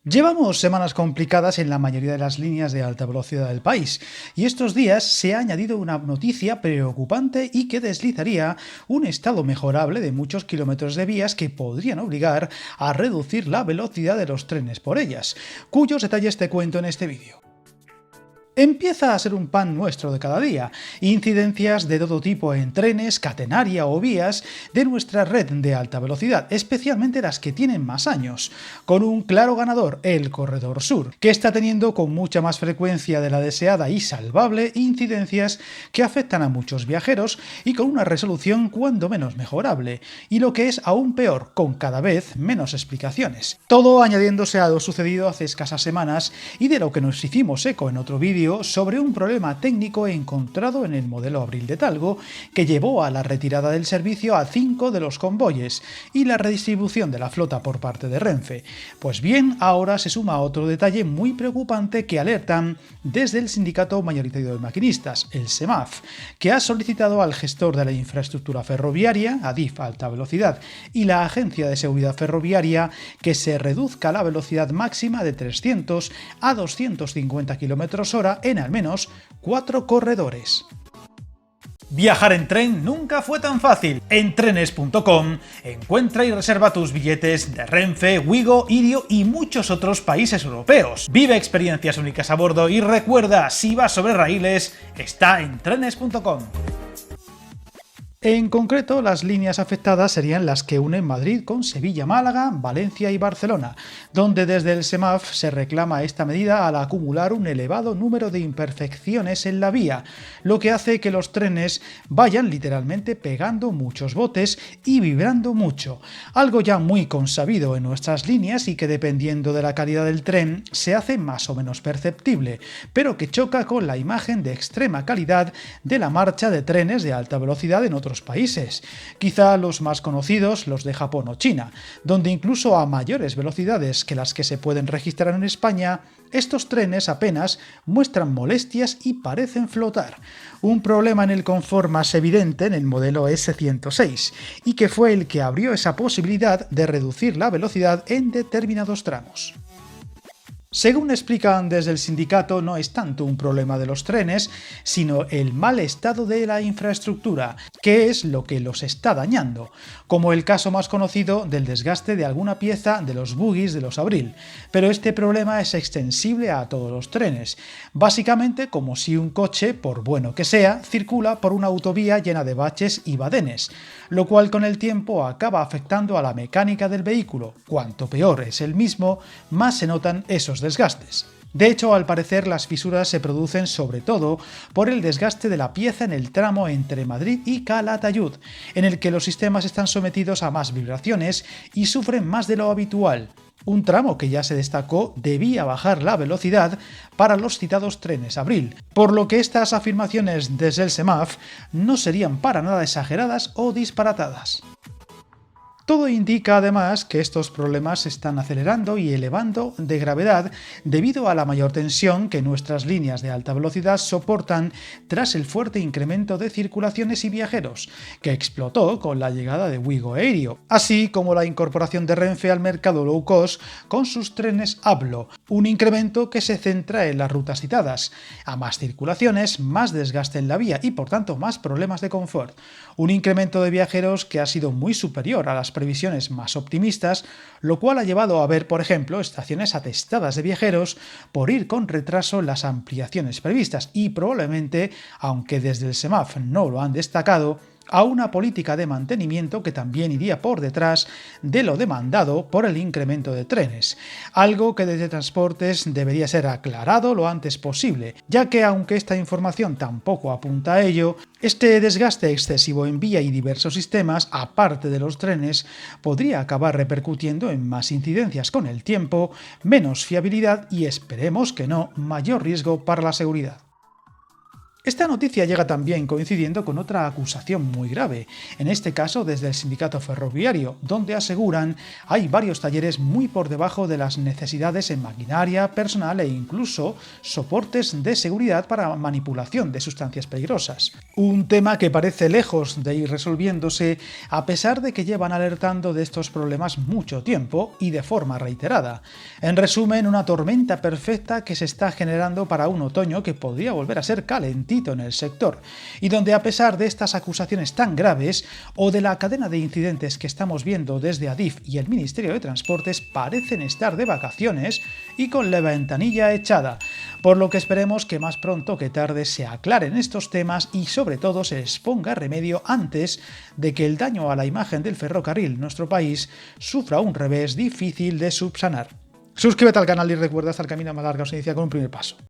Llevamos semanas complicadas en la mayoría de las líneas de alta velocidad del país, y estos días se ha añadido una noticia preocupante y que deslizaría un estado mejorable de muchos kilómetros de vías que podrían obligar a reducir la velocidad de los trenes por ellas, cuyos detalles te cuento en este vídeo. Empieza a ser un pan nuestro de cada día, incidencias de todo tipo en trenes, catenaria o vías de nuestra red de alta velocidad, especialmente las que tienen más años, con un claro ganador, el Corredor Sur, que está teniendo con mucha más frecuencia de la deseada y salvable incidencias que afectan a muchos viajeros y con una resolución cuando menos mejorable, y lo que es aún peor, con cada vez menos explicaciones. Todo añadiéndose a lo sucedido hace escasas semanas y de lo que nos hicimos eco en otro vídeo sobre un problema técnico encontrado en el modelo Abril de Talgo que llevó a la retirada del servicio a 5 de los convoyes y la redistribución de la flota por parte de Renfe. Pues bien, ahora se suma otro detalle muy preocupante que alertan desde el sindicato mayoritario de maquinistas, el SEMAF, que ha solicitado al gestor de la infraestructura ferroviaria, Adif Alta Velocidad, y la Agencia de Seguridad Ferroviaria que se reduzca la velocidad máxima de 300 a 250 km/h en al menos 4 corredores. Viajar en tren nunca fue tan fácil. En trenes.com encuentra y reserva tus billetes de Renfe, Wigo, Irio y muchos otros países europeos. Vive experiencias únicas a bordo y recuerda, si vas sobre raíles, está en trenes.com. En concreto, las líneas afectadas serían las que unen Madrid con Sevilla, Málaga, Valencia y Barcelona, donde desde el SEMAF se reclama esta medida al acumular un elevado número de imperfecciones en la vía, lo que hace que los trenes vayan literalmente pegando muchos botes y vibrando mucho, algo ya muy consabido en nuestras líneas y que dependiendo de la calidad del tren se hace más o menos perceptible, pero que choca con la imagen de extrema calidad de la marcha de trenes de alta velocidad en otros países, quizá los más conocidos los de Japón o China, donde incluso a mayores velocidades que las que se pueden registrar en España, estos trenes apenas muestran molestias y parecen flotar, un problema en el confort más evidente en el modelo S106, y que fue el que abrió esa posibilidad de reducir la velocidad en determinados tramos. Según explican desde el sindicato, no es tanto un problema de los trenes, sino el mal estado de la infraestructura, que es lo que los está dañando, como el caso más conocido del desgaste de alguna pieza de los bogies de los Abril, pero este problema es extensible a todos los trenes, básicamente como si un coche, por bueno que sea, circula por una autovía llena de baches y badenes, lo cual con el tiempo acaba afectando a la mecánica del vehículo. Cuanto peor es el mismo, más se notan esos desgastes. De hecho, al parecer las fisuras se producen sobre todo por el desgaste de la pieza en el tramo entre Madrid y Calatayud, en el que los sistemas están sometidos a más vibraciones y sufren más de lo habitual. Un tramo que ya se destacó debía bajar la velocidad para los citados trenes Abril, por lo que estas afirmaciones desde el SEMAF no serían para nada exageradas o disparatadas. Todo indica además que estos problemas se están acelerando y elevando de gravedad debido a la mayor tensión que nuestras líneas de alta velocidad soportan tras el fuerte incremento de circulaciones y viajeros, que explotó con la llegada de Wigo e Irio, así como la incorporación de Renfe al mercado low cost con sus trenes Ablo, un incremento que se centra en las rutas citadas, a más circulaciones, más desgaste en la vía y por tanto más problemas de confort, un incremento de viajeros que ha sido muy superior a las previsiones más optimistas, lo cual ha llevado a ver, por ejemplo, estaciones atestadas de viajeros por ir con retraso en las ampliaciones previstas y probablemente, aunque desde el SEMAF no lo han destacado, a una política de mantenimiento que también iría por detrás de lo demandado por el incremento de trenes, algo que desde Transportes debería ser aclarado lo antes posible, ya que aunque esta información tampoco apunta a ello, este desgaste excesivo en vía y diversos sistemas, aparte de los trenes, podría acabar repercutiendo en más incidencias con el tiempo, menos fiabilidad y, esperemos que no, mayor riesgo para la seguridad. Esta noticia llega también coincidiendo con otra acusación muy grave, en este caso desde el sindicato ferroviario, donde aseguran hay varios talleres muy por debajo de las necesidades en maquinaria, personal e incluso soportes de seguridad para manipulación de sustancias peligrosas. Un tema que parece lejos de ir resolviéndose a pesar de que llevan alertando de estos problemas mucho tiempo y de forma reiterada. En resumen, una tormenta perfecta que se está generando para un otoño que podría volver a ser calentito en el sector, y donde a pesar de estas acusaciones tan graves o de la cadena de incidentes que estamos viendo desde Adif y el Ministerio de Transportes, parecen estar de vacaciones y con la ventanilla echada, por lo que esperemos que más pronto que tarde se aclaren estos temas y sobre todo se les ponga remedio antes de que el daño a la imagen del ferrocarril en nuestro país sufra un revés difícil de subsanar. Suscríbete al canal y recuerda, hasta el camino más largo se inicia con un primer paso.